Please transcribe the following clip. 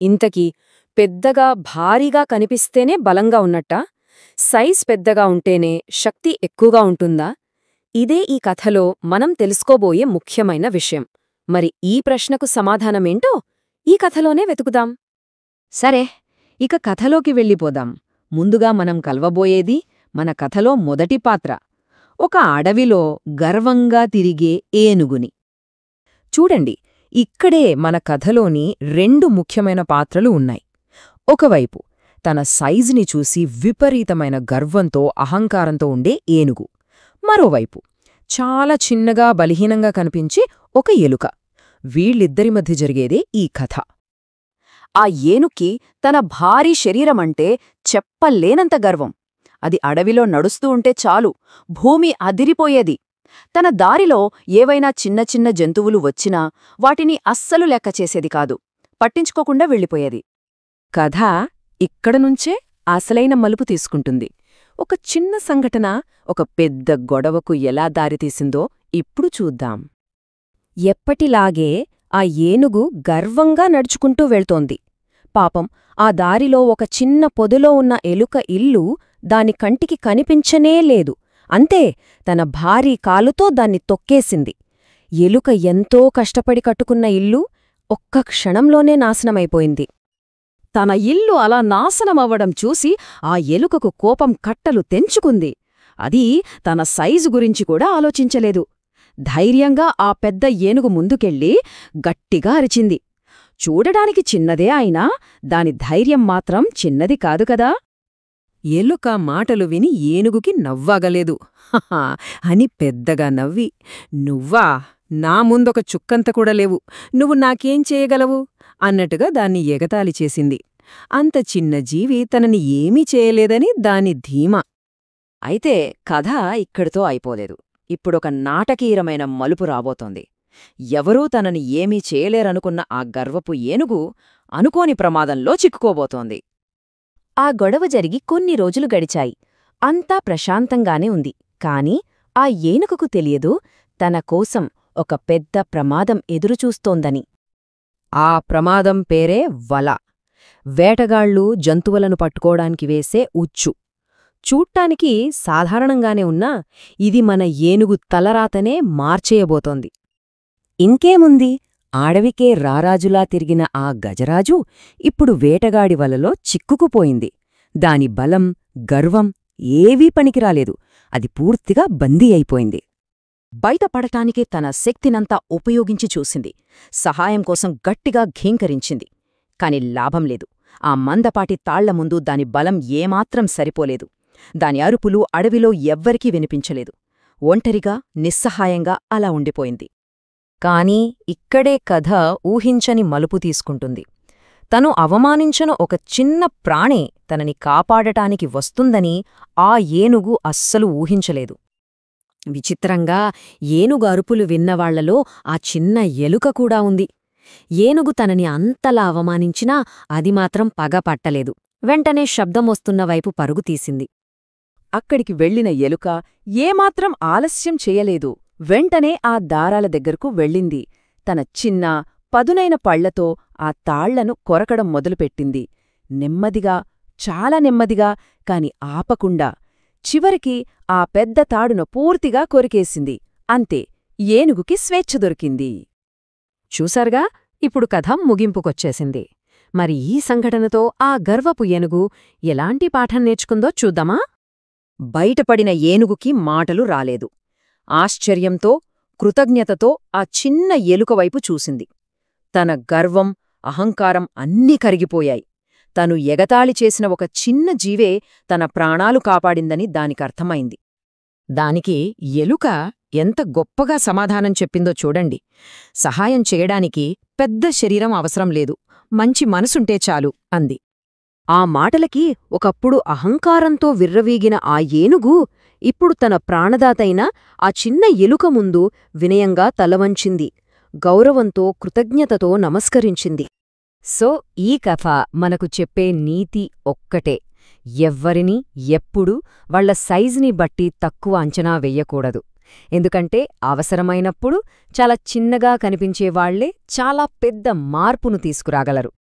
ఇంతకీ పెద్దగా భారీగా కనిపిస్తేనే బలంగా ఉన్నట్టా? సైజ్ పెద్దగా ఉంటేనే శక్తి ఎక్కువగా ఉంటుందా? ఇదే ఈ కథలో మనం తెలుసుకోబోయే ముఖ్యమైన విషయం. మరి ఈ ప్రశ్నకు సమాధానమేంటో ఈ కథలోనే వెతుకుదాం. సరే, ఇక కథలోకి వెళ్ళిపోదాం. ముందుగా మనం కలవబోయేది మన కథలో మొదటి పాత్ర, ఒక అడవిలో గర్వంగా తిరిగే ఏనుగుని. చూడండి, ఇక్కడే మన కథలోని రెండు ముఖ్యమైన పాత్రలు ఉన్నాయి. ఒకవైపు తన సైజుని చూసి విపరీతమైన గర్వంతో అహంకారంతో ఉండే ఏనుగు, మరోవైపు చాలా చిన్నగా బలహీనంగా కనిపించే ఒక ఎలుక. వీళ్ళిద్దరి మధ్య జరిగేదే ఈ కథ. ఆ ఏనుక్కి తన భారీ శరీరమంటే చెప్పలేనంత గర్వం. అది అడవిలో నడుస్తూ ఉంటే చాలు భూమి అదిరిపోయేది. తన దారిలో ఏవైనా చిన్న చిన్న జంతువులు వచ్చినా వాటిని అస్సలు లెక్క చేసేది కాదు, పట్టించుకోకుండా వెళ్ళిపోయేది. కథ ఇక్కడనుంచే అసలైన మలుపు తీసుకుంటుంది. ఒక చిన్న సంఘటన ఒక పెద్ద గొడవకు ఎలా దారితీసిందో ఇప్పుడు చూద్దాం. ఎప్పటిలాగే ఆ ఏనుగు గర్వంగా నడుచుకుంటూ వెళ్తోంది. పాపం, ఆ దారిలో ఒక చిన్న పొదలో ఉన్న ఎలుక ఇల్లు దాని కంటికి కనిపించనే లేదు. అంతే, తన భారీ కాలుతో దాన్ని తొక్కేసింది. ఎలుక ఎంతో కష్టపడి కట్టుకున్న ఇల్లు ఒక్క క్షణంలోనే నాశనమైపోయింది. తన ఇల్లు అలా నాశనమవ్వడం చూసి ఆ ఎలుకకు కోపం కట్టలు తెంచుకుంది. అది తన సైజు గురించి కూడా ఆలోచించలేదు. ధైర్యంగా ఆ పెద్ద ఏనుగు ముందుకెళ్ళి గట్టిగా అరిచింది. చూడడానికి చిన్నదే అయినా దాని ధైర్యం మాత్రం చిన్నది కాదు కదా. ఎలుక మాటలు విని ఏనుగుకి నవ్వాగలేదు. హహా అని పెద్దగా నవ్వి, "నువ్వా? నా ముందొక చుక్కంత కూడా లేవు, నువ్వు నాకేం చేయగలవు?" అన్నట్టుగా దాన్ని ఎగతాళి చేసింది. అంత చిన్న జీవి తనని ఏమీ చేయలేదని దాని ధీమా. అయితే కథ ఇక్కడితో అయిపోలేదు. ఇప్పుడొక నాటకీయమైన మలుపు రాబోతోంది. ఎవరూ తనని ఏమీ చేయలేరనుకున్న ఆ గర్వపు ఏనుగు అనుకోని ప్రమాదంలో చిక్కుకోబోతోంది. ఆ గొడవ జరిగి కొన్ని రోజులు గడిచాయి. అంతా ప్రశాంతంగానే ఉంది. కాని ఆ ఏనుగుకు తెలియదు తన కోసం ఒక పెద్ద ప్రమాదం ఎదురుచూస్తోందని. ఆ ప్రమాదం పేరే వల. వేటగాళ్లు జంతువులను పట్టుకోడానికి వేసే ఉచ్చు. చూట్టానికి సాధారణంగానే ఉన్నా ఇది మన ఏనుగు తలరాతనే మార్చేయబోతోంది. ఇంకేముంది, అడవికే రారాజులా తిరిగిన ఆ గజరాజు ఇప్పుడు వేటగాడి వలలో చిక్కుకుపోయింది. దాని బలం, గర్వం ఏవీ పనికిరాలేదు. అది పూర్తిగా బందీ అయిపోయింది. బయటపడటానికే తన శక్తినంతా ఉపయోగించి చూసింది. సహాయం కోసం గట్టిగా ఘీంకరించింది. కాని లాభం లేదు. ఆ మందపాటి తాళ్ల ముందు దాని బలం ఏమాత్రం సరిపోలేదు. దాని అరుపులు అడవిలో ఎవ్వరికీ వినిపించలేదు. ఒంటరిగా, నిస్సహాయంగా అలా ఉండిపోయింది. కాని ఇక్కడే కథ ఊహించని మలుపు తీసుకుంటుంది. తను అవమానించిన ఒక చిన్న ప్రాణి తనని కాపాడటానికి వస్తుందని ఆ ఏనుగు అస్సలు ఊహించలేదు. విచిత్రంగా ఏనుగు అరుపులు విన్నవాళ్లలో ఆ చిన్న ఎలుక కూడా ఉంది. ఏనుగు తనని అంతలా అవమానించినా అది మాత్రం పగపట్టలేదు. వెంటనే శబ్దమొస్తున్న వైపు పరుగు తీసింది. అక్కడికి వెళ్లిన ఎలుక ఏమాత్రం ఆలస్యం చేయలేదు. వెంటనే ఆ దారాల దగ్గరకు వెళ్ళింది. తన చిన్న, పదునైన పళ్లతో ఆ తాళ్లను కొరకడం మొదలుపెట్టింది. నెమ్మదిగా, చాలా నెమ్మదిగా, కాని ఆపకుండా. చివరికి ఆ పెద్ద తాడును పూర్తిగా కొరికేసింది. అంతే, ఏనుగుకి స్వేచ్ఛ దొరికింది. చూసారుగా, ఇప్పుడు కథ ముగింపుకొచ్చేసింది. మరి ఈ సంఘటనతో ఆ గర్వపు ఏనుగు ఎలాంటి పాఠం నేర్చుకుందో చూద్దామా? బయటపడిన ఏనుగుకి మాటలు రాలేదు. ఆశ్చర్యంతో, కృతజ్ఞతతో ఆ చిన్న ఎలుకవైపు చూసింది. తన గర్వం, అహంకారం అన్నీ కరిగిపోయాయి. తను ఎగతాళి చేసిన ఒక చిన్న జీవే తన ప్రాణాలు కాపాడిందని దానికర్థమైంది. దానికి ఎలుక ఎంత గొప్పగా సమాధానం చెప్పిందో చూడండి. సహాయం చేయడానికి పెద్ద శరీరం అవసరం లేదు, మంచి మనసుంటే చాలు అంది. ఆ మాటలకి ఒకప్పుడు అహంకారంతో విర్రవీగిన ఆ ఏనుగు ఇప్పుడు తన ప్రాణదాతైన ఆ చిన్న ఎలుక ముందు వినయంగా తలవంచింది. గౌరవంతో, కృతజ్ఞతతో నమస్కరించింది. సో ఈ కథ మనకు చెప్పే నీతి ఒక్కటే: ఎవ్వరినీ ఎప్పుడూ వాళ్ల సైజుని బట్టి తక్కువ అంచనా వెయ్యకూడదు. ఎందుకంటే అవసరమైనప్పుడు చాలా చిన్నగా కనిపించేవాళ్లే చాలా పెద్ద మార్పును తీసుకురాగలరు.